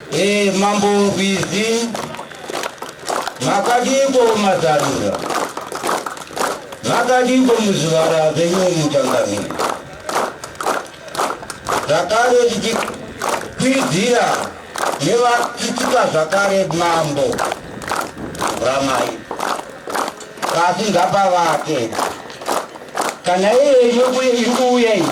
Mambo vizi makadigo mazalura makadigo muzwara zenye mchangani zakare kwizira newa kitika zakare mambo ramai kasi ngapa wake kana yukuye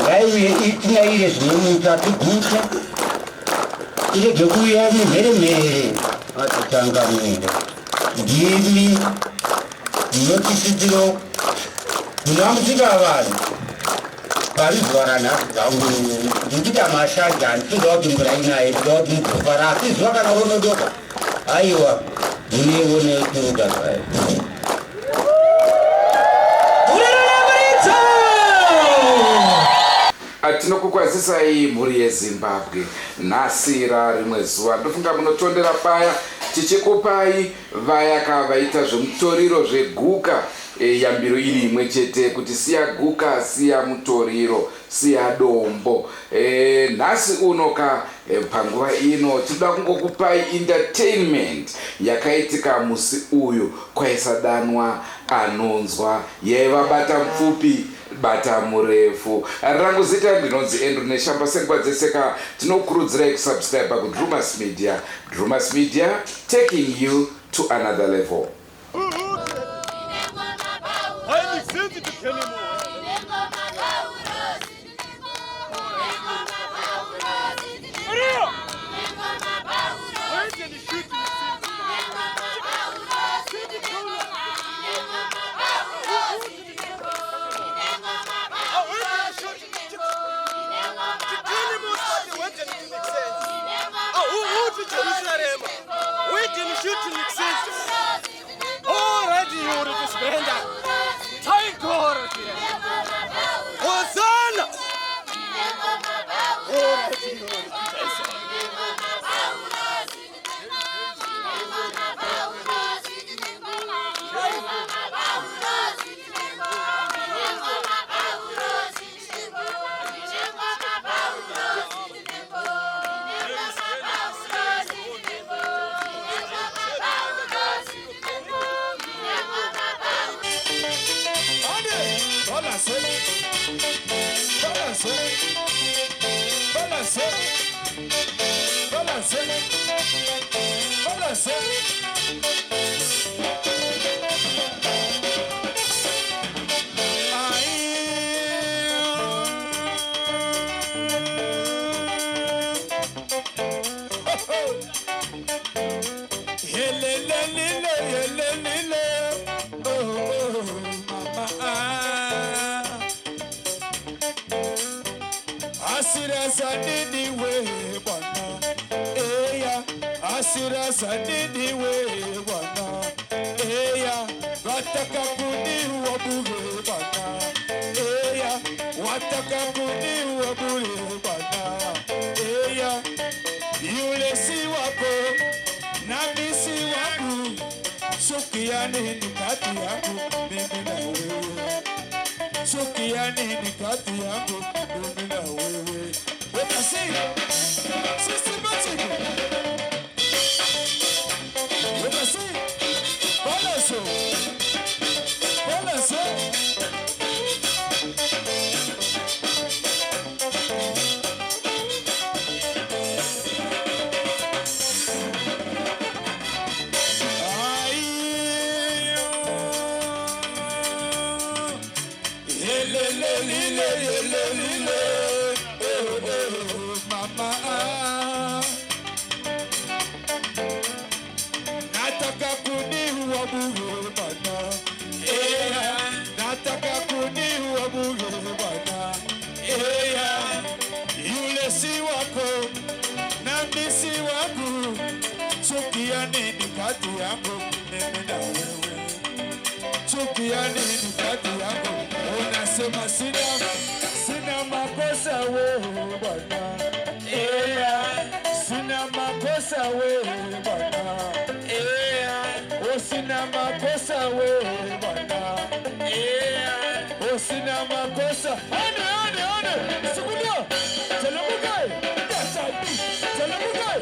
ngaiwe itina ile zimutatu gusa ile gekuya ni mere atanganyira gimi nokisitiro kunamuzika abana bari zwarana zangu ndita mashaja ndodo ngiraina edodo kufarati zwakana wonodoka aiwa wone kuruga kai tinokukwazisa iyi mhuri yeZimbabwe nhasira rimwe zuva ndofunga munotondera paya tichikupai vaya vaita zvemutoriro zveguka yambiro iri imwe chete kuti siya guka siya mutoriro siya dombo nhasi unoka panguva ino tinoda kungokupai entertainment yakaitika musi uyu kwaisadanwa anonzwa yaiva bata mupfupi bata murefu rangu zita ndinonzi Andrew Neshamba sengwa dzeseka tinokurudzirai kusubscribe kuDrumas Media. Drumas Media taking you to another level. Asira sadidi we bwana eya wataka kuniua bure bwana eya wataka kuniua bure bwana eya yule si wako nami si wangu chukia nini kati yangu mimi na wewe chukia nini kati yangu mimi na wewe utasi sisi basi chukia nini kati yangu mimi na wewe chukia nini kati yangu unasema sina makosa wewe bwana sina makosa wewe bwana sina makosa wewe bwana sina makosa one sikulia telemukai telemukai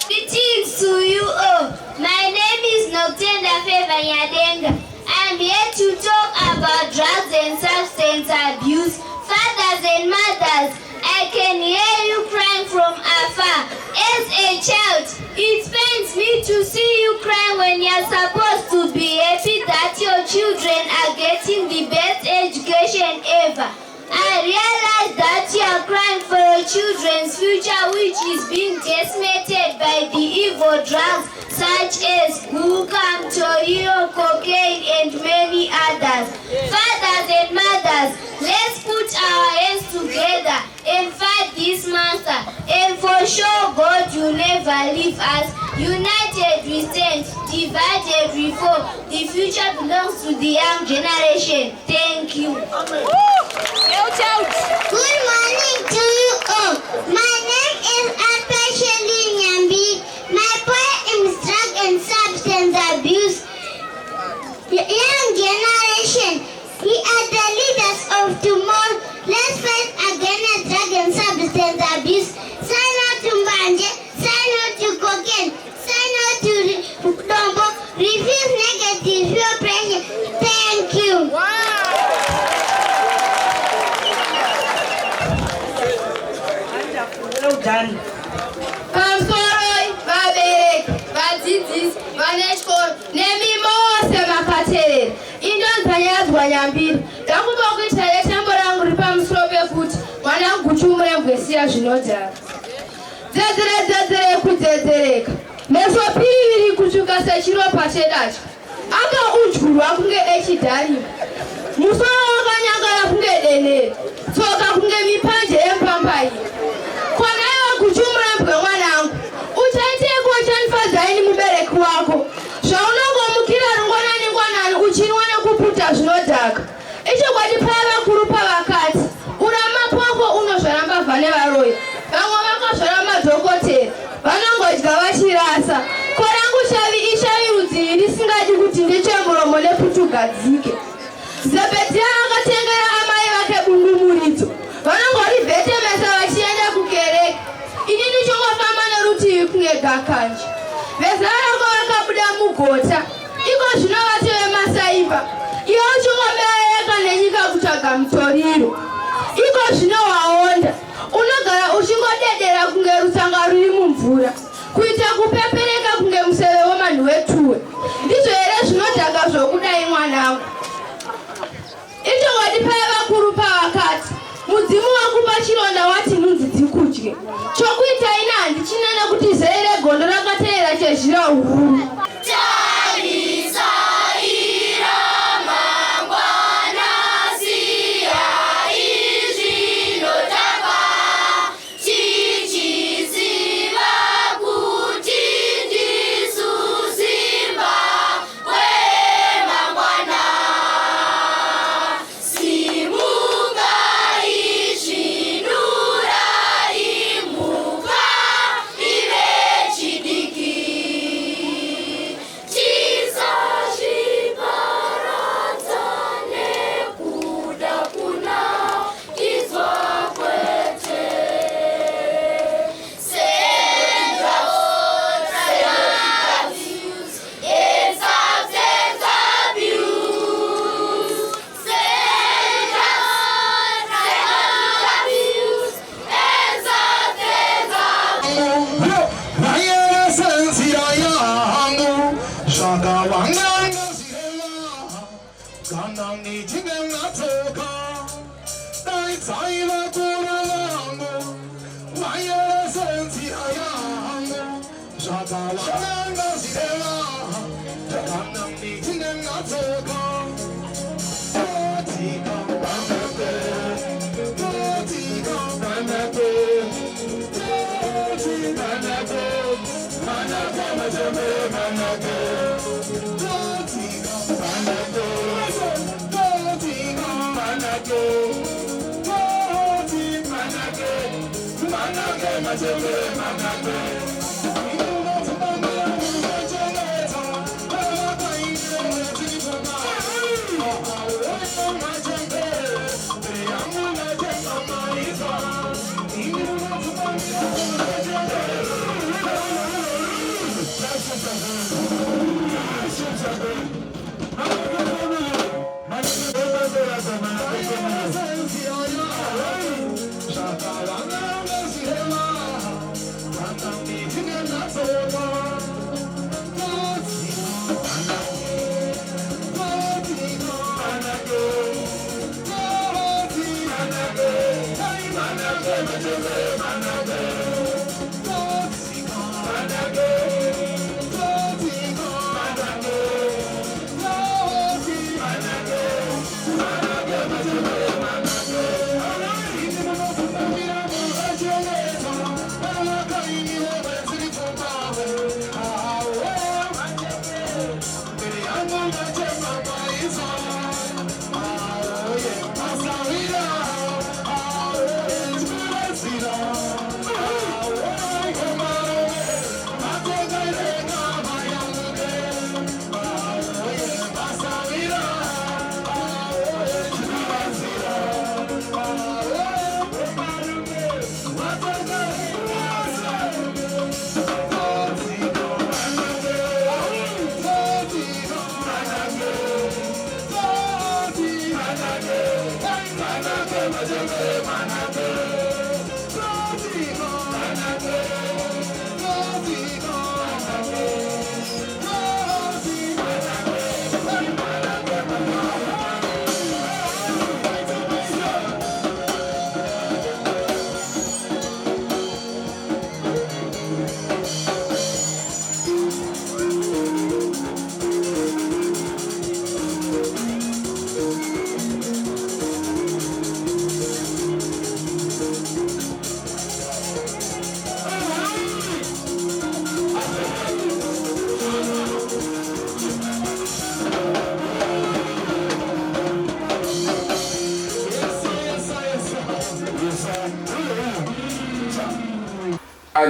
Greetings to you all. My name is Noctenda Fevanyadenga. I'm here to talk about drugs and substance abuse. Fathers and mothers, I can hear you crying from afar. As a child, it pains me to see you cry when you're supposed to be happy that your children are getting the best education ever. I realize that you are crying for your children's future, which is being decimated by the evil drugs such as hookah, Torino, cocaine, and many others. Fathers and mothers, let's put our hands together and fight this monster. And for sure, God will never leave us. United we stand, divided we fall. The future belongs to the young generation. Thank you. Good morning to you all. My name is Arpashali Nyambi. My poem is drug and substance abuse. Young generation, we are the leaders of tomorrow. Let's fight against drug and substance abuse. Say no to Mbanje, say no to cocaine, say no to Dombo. Refuse negative peer pressure. Thank you. Well done. Kamsoroi, Baberek, Bazitis, Vaneshkor, Nemi Mose Makatere. Indon Panyaz Wanyambir. Dakuboki Chaya Tamborang Ripam Slope Foot, Wanang Kuchumre Vesia Jinoja. Zedre Kuterek. Mesopiri Kuchuka Sashiro Pachedach. Aka Uchuru Akunge Echidari. Muso Ganyagara Kunge Dene. Soka Kunge Mipanje Empampai. Kwanayo kuchumra mwanangu. Utaite kwa chanfa zaini mubereki wako. Shaunongo mukira rungwanani ngwanani uchinwana kuputa zvinodhaka. Icho kwatipava kurupa vakati. Urama kwako unozvaramba vane varoyi. Vamwe vakazvara madhokotera. Vanongodya vachirasa. Korangu shavi ishavi rudzii risingadi kuti ndechemburomo neputugadzike. Zebhedhia akatengera amai vake bundumuridzo. Vanongorivhetemesa vachienda kukereke. Ini ndichongofamba nerutivi kunge gakanje. Vezarako vakabuda mugota. Iko zvino vati vemasaimba. Iwo uchingobereka nenyika kutsvaga mutoriro. Iko zvino waonda. Unogara uchingodedera kunge ndakati nunzi dzikudye. Chokuita ina ndichinana kuti zere gondo rakateera chezhira uhuru.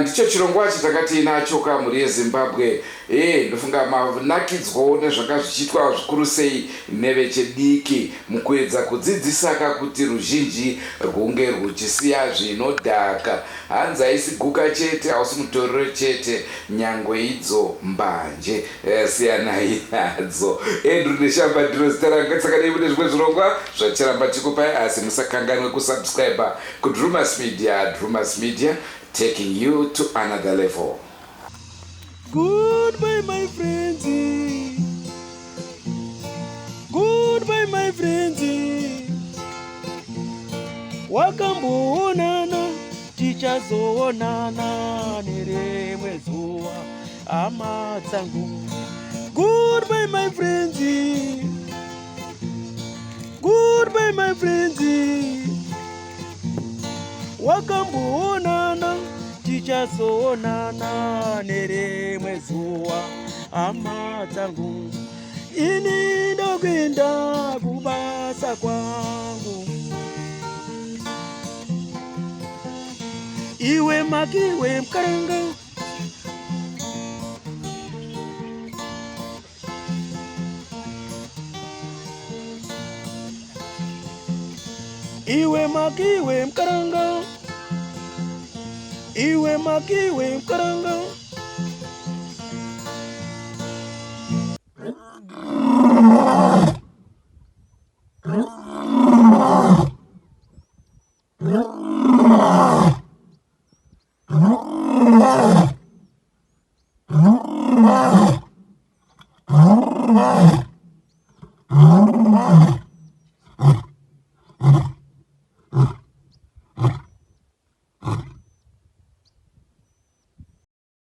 Ndicho chirongwa chitakati nacho kamuri yeZimbabwe. Ndofunga manakidzwawo nezvanga zvichitwa zvikuru sei nevechidiki mukuedza kudzidzisa kuti ruzhinji rwunge ruchisiya zvinodhaka. Hanzi haisi guka chete, hausi mutoriro chete, nyangwe idzo mbanje siyanai nadzo. Andrew Neshamba ndiro zita ranga, saka dai mune zvimwe zvirongwa zvacharamba chikupai, asi musakanganwe kusubscribe kuDrumas Media. Drumas Media, taking you to another level. Goodbye, my friends. Goodbye, my friends. Wakamboonana. tichazoonana nerimwe zuwa hama dzangu. Goodbye my friends, goodbye my friends. Wakamboonana tichazoonana nerimwe zuwa hama dzangu. Ini ndokwenda kubasa kwangu. Iwe makiwe mkaranga, iwe makiwe mkaranga, iwe makiwe mkaranga.